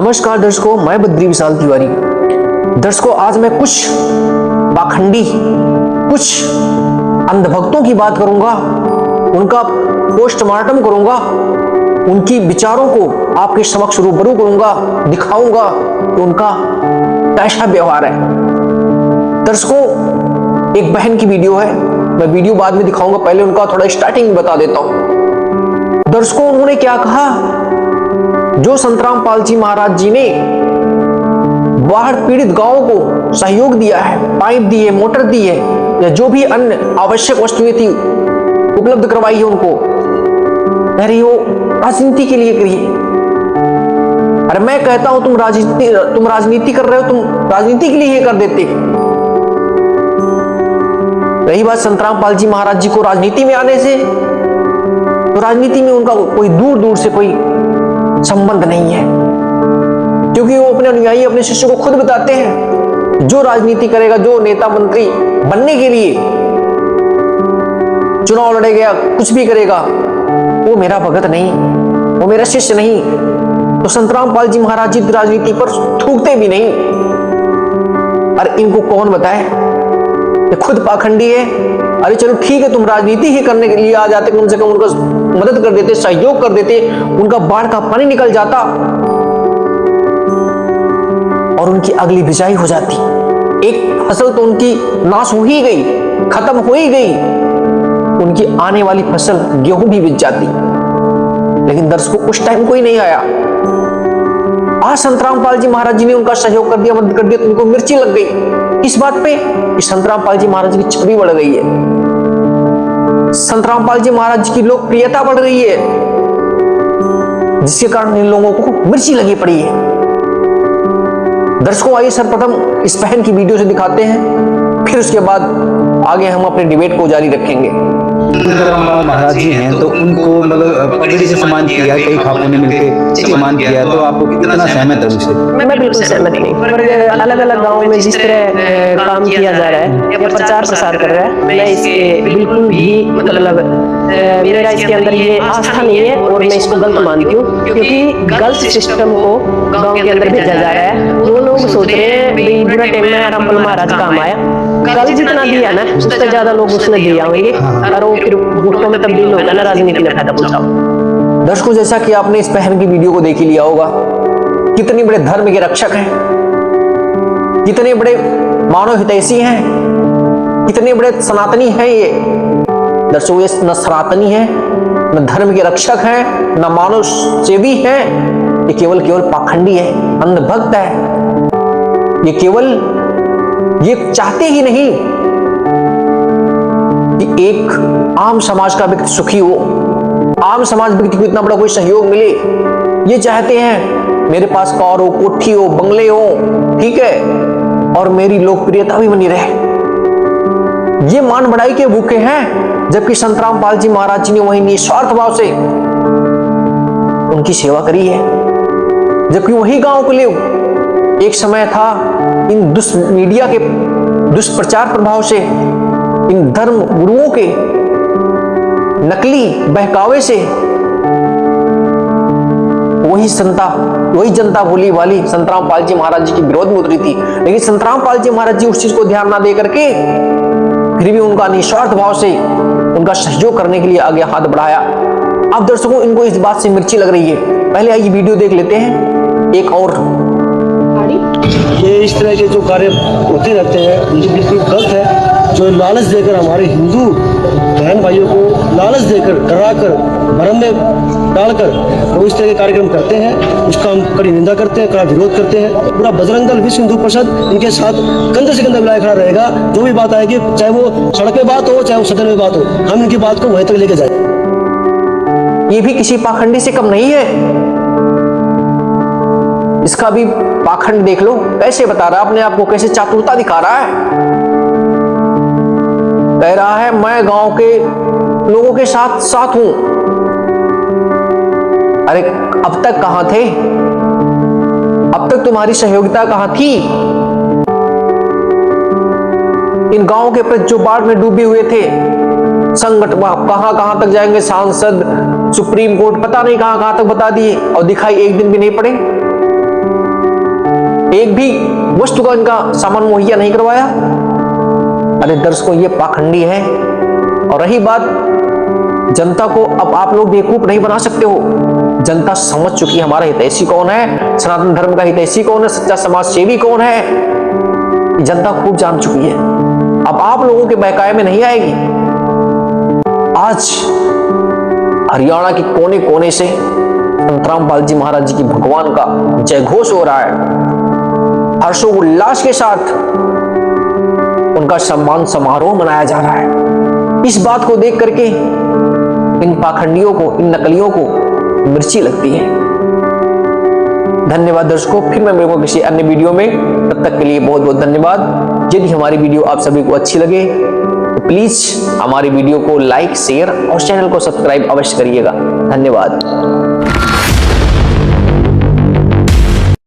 नमस्कार दर्शकों, मैं बद्री विशाल तिवारी। दर्शकों, आज मैं कुछ पाखंडी, कुछ अंधभक्तों की बात करूंगा, उनका पोस्टमार्टम करूंगा, उनकी विचारों को आपके समक्ष रूबरू करूंगा, दिखाऊंगा कि उनका कैसा व्यवहार है। दर्शकों, एक बहन की वीडियो है, मैं वीडियो बाद में दिखाऊंगा, पहले उनका थोड़ा स्टार्टिंग बता देता हूं। दर्शकों, उन्होंने क्या कहा, जो संतराम पाल जी महाराज जी ने बाढ़ पीड़ित गांवों को सहयोग दिया है, पाइप दिए, मोटर दी है, या जो भी अन्य आवश्यक वस्तुएं थी उपलब्ध करवाई है उनको, कह रही हो राजनीति के लिए करिए। अरे मैं कहता हूं तुम राजनीति कर रहे हो, तुम राजनीति के लिए ये कर देते। रही बात संतराम पाल जी महाराज जी को राजनीति में आने से, तो राजनीति में उनका कोई दूर दूर से कोई संबंध नहीं है, क्योंकि वो अपने अनुयायी, अपने शिष्य को खुद बताते हैं, जो राजनीति करेगा, जो नेता मंत्री बनने के लिए चुनाव लड़ेगा, कुछ भी करेगा, वो मेरा भगत नहीं, वो मेरा शिष्य नहीं। तो संतराम पाल जी महाराज जी राजनीति पर थूकते भी नहीं। अरे इनको कौन बताए, ये खुद पाखंडी है। अरे चलो ठीक है, तुम राजनीति ही करने के लिए आ जाते, कम से कम उनका मदद कर देते, सहयोग कर देते, उनका बाढ़ का पानी निकल जाता और उनकी अगली बिजाई हो जाती। एक फसल तो उनकी नाश हो ही गई, खत्म हो ही गई, उनकी आने वाली फसल गेहूं भी बिक जाती। लेकिन दर्शकों, उस टाइम कोई नहीं आया। आज संतराम पाल जी महाराज जी ने उनका सहयोग कर दिया, मदद कर दिया, तो उनको मिर्ची लग गई। इस बात पे कि संतराम पाल जी महाराज की छवि बढ़ गई है, संतराम पाल जी महाराज जी की लोकप्रियता बढ़ गई है, जिसके कारण इन लोगों को मिर्ची लगी पड़ी है। दर्शकों, आइए सर्वप्रथम इस बहन की वीडियो से दिखाते हैं, फिर उसके बाद आगे हम अपने डिबेट को जारी रखेंगे। महाराज जी हैं तो उनको मतलब पगड़ी से सम्मान किया, कई खापों ने मिलकर सम्मान किया, तो आपको कितना सहमत है उससे? मैं बिल्कुल सहमत नहीं। पर अलग अलग गाँव में जिस तरह काम किया जा रहा है या प्रचार प्रसार कर रहा है, मैं इसके बिल्कुल भी मतलब मेरा इसके अंदर ये आस्था नहीं है और मैं इसको गलत मानती हूँ, क्योंकि गलत सिस्टम को गाँव के अंदर भेजा जा रहा है। वो लोग सोच रहे हैं भाई बुरा टाइम में रामपाल महाराज काम आया, कल जितना दिया ना उससे ज्यादा लोग उसने दिया होंगे और वो फिर वोटों में तब्दील होगा ना, राजनीति में फायदा पहुंचाओ। दर्शकों, जैसा कि आपने इस बहन की वीडियो को देख ही लिया होगा, कितने बड़े धर्म के रक्षक हैं, कितने बड़े मानव हितैषी हैं, कितने बड़े सनातनी हैं ये। दर्शकों, ये न सनातनी है, न धर्म के रक्षक हैं, न मानव सेवी हैं, ये केवल पाखंडी है, अंधभक्त है। ये चाहते ही नहीं कि एक आम समाज का व्यक्ति सुखी हो, आम समाज व्यक्ति को इतना बड़ा कोई सहयोग मिले। ये चाहते हैं मेरे पास कार हो, कोठी हो, बंगले हो, ठीक है, और मेरी लोकप्रियता भी बनी रहे। ये मान बढ़ाई के भूखे हैं, जबकि संतराम पाल जी महाराज जी ने वही निस्वार्थ भाव से उनकी सेवा करी है। जबकि वही गांव के लोग, एक समय था इन मीडिया के दुष्प्रचार प्रभाव से, इन धर्म गुरुओं के नकली बहकावे से वही जनता भोली वाली संतराम पाल जी महाराज जी के विरोध में उतरी थी। लेकिन संतराम पाल जी महाराज जी उस चीज को ध्यान ना दे करके फिर भी उनका निस्वार्थ भाव से उनका सहयोग करने के लिए आगे हाथ बढ़ाया। अब दर्शकों, इनको इस बात से मिर्ची लग रही है। पहले आइए वीडियो देख लेते हैं एक और। ये इस तरह के जो कार्य होते रहते हैं, ये बिल्कुल गलत है। जो लालच देकर हमारे हिंदू बहन भाइयों को लालच देकर, डराकर, भरम में डालकर वो इस तरह के कार्यक्रम करते हैं, उसका हम कड़ी निंदा करते हैं, कड़ा विरोध करते हैं। पूरा बजरंग दल, विश्व हिंदू परिषद इनके साथ कंधे से कंधा मिलाए खड़ा रहेगा। जो भी बात आएगी, चाहे वो सड़क पे बात हो, चाहे वो सदन में बात हो, हम इनकी बात को वहीं तक लेके जाए। ये भी किसी पाखंडी से कम नहीं है। इसका भी पाखंड देख लो, कैसे बता रहा है अपने आप को, कैसे चातुरता दिखा रहा है। कह रहा है मैं गांव के लोगों के साथ हूं। अरे अब तक कहां थे? अब तक तुम्हारी सहयोगिता कहां थी? इन गांवों के प्रति जो बाढ़ में डूबे हुए थे, संगठन कहां तक जाएंगे, सांसद, सुप्रीम कोर्ट, पता नहीं कहां तक बता दिए, और दिखाई एक दिन भी नहीं पड़े। एक भी वस्तु का इनका सामान मुहैया नहीं करवाया। अरे दर्शकों, ये पाखंडी है। और रही बात जनता को, अब आप लोग बेवकूफ नहीं बना सकते हो। जनता समझ चुकी है हमारा हितैषी कौन है, सनातन धर्म का हितैषी कौन है, सच्चा समाज सेवी कौन है। जनता खूब जान चुकी है। अब आप लोगों के बहकाए में नहीं आएगी। आज हरियाणा के कोने कोने से संत रामपाल जी महाराज जी की भगवान का जय घोष हो रहा है। हर्षोल्लास के साथ उनका सम्मान समारोह मनाया जा रहा है। इस बात को देख करके इन पाखंडियों को, इन नकलियों को मिर्ची लगती है। धन्यवाद दर्शकों, फिर मैं मिलूंगा किसी अन्य वीडियो में। तब तक के लिए बहुत बहुत धन्यवाद। यदि हमारी वीडियो आप सभी को अच्छी लगे तो प्लीज हमारी वीडियो को लाइक, शेयर और चैनल को सब्सक्राइब अवश्य करिएगा। धन्यवाद।